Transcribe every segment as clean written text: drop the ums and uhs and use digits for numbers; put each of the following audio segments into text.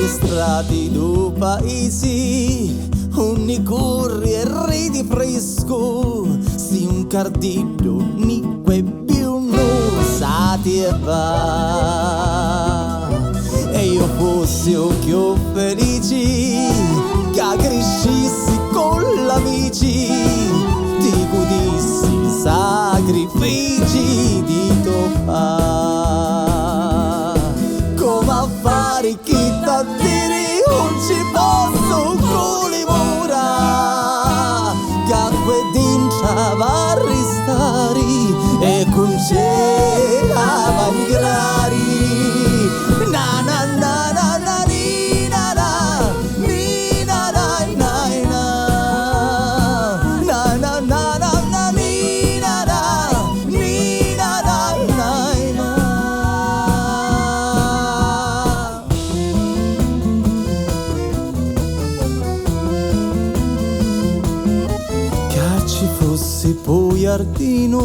Strati do paesi, ogni corri e ridi fresco, si un cardillo ni que più non sati e va. E io fossi occhio felici, che crescissi con l'amici, ti godissi sacrifici di tuo fa. Come a fare chi t'addiri non ci posso con le mura, che quedincia va a restare e con c'è a migrare. Na na na na na ni na na ni na na na na na na na na na ni na na ni na na na na. Che ci fosse poi giardino,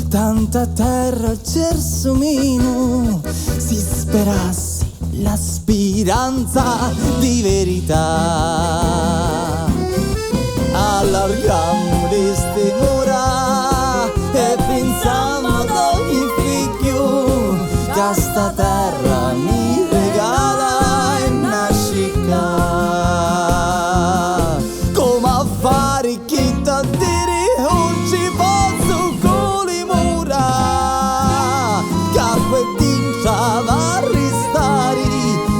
tanta terra al gelsomino, si sperasse la speranza di verità. Allarghiamo le ste mura e pensiamo ad ogni figlio che sta terra mi regala e nasce qua. Come a fare chi t'addiri non ci posso con le mura, che quedincia va a restare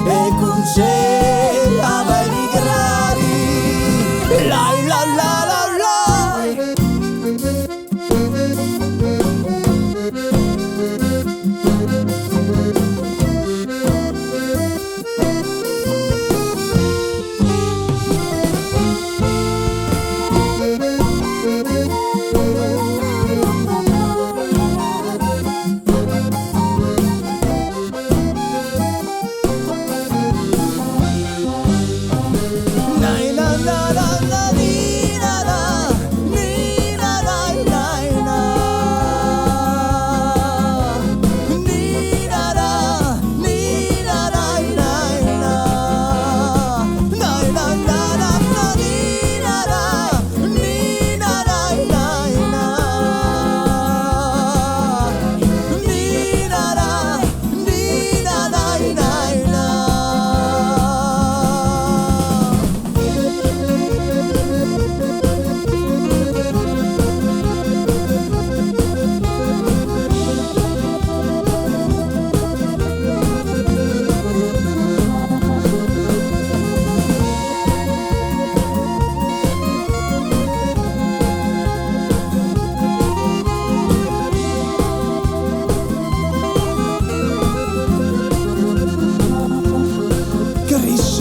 e con c'è a migrare. La la la la la.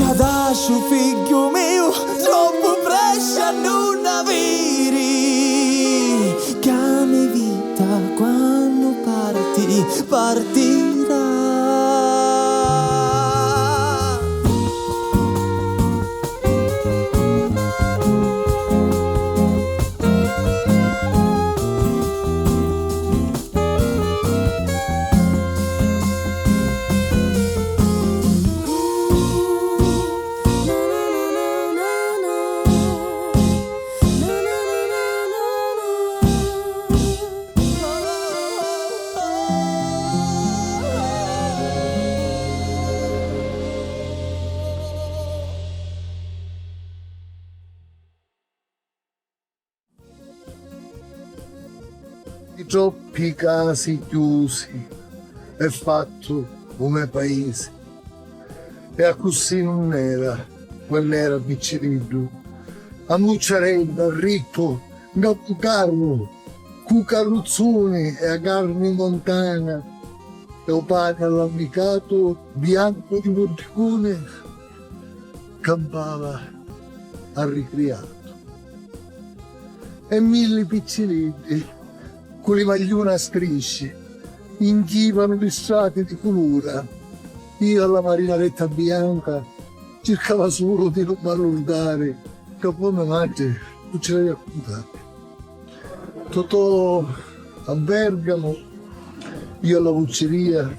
Adagio figlio mio, troppo presto non avere, che a mia vita quando partirà. Troppi casi chiusi e fatto come paese. E così non era, quell'era piccerino. A Mucciarella, Rippo, Cappucarro, cu carrozzone e a carne montana, e o pane all'amicato bianco di Monticone, campava a ricriato. E mille piccirilli, con le maglione a strisce, inchivano le strade di colura. Io alla marinaretta bianca cercava solo di non ballondare, che poi mia madre non ce l'aveva raccontato. Totò a Bergamo, io alla Vucceria,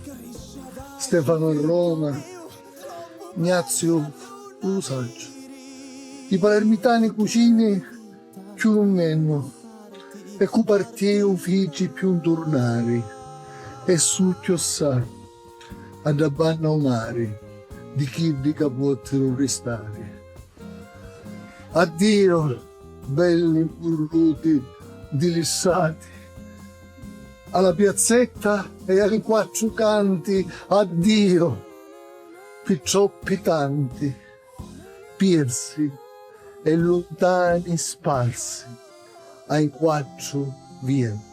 Stefano a Roma, Ignazio lo saggio. I palermitani cucini più non menno, e cu partio figli più un tornare, e succhio sa, ad abbanna o mare, di chi di capottero restare. Addio, belli burruti, dilissati, alla piazzetta e ai quattro canti, addio, picciotti tanti, piersi e lontani sparsi ai quattro venti.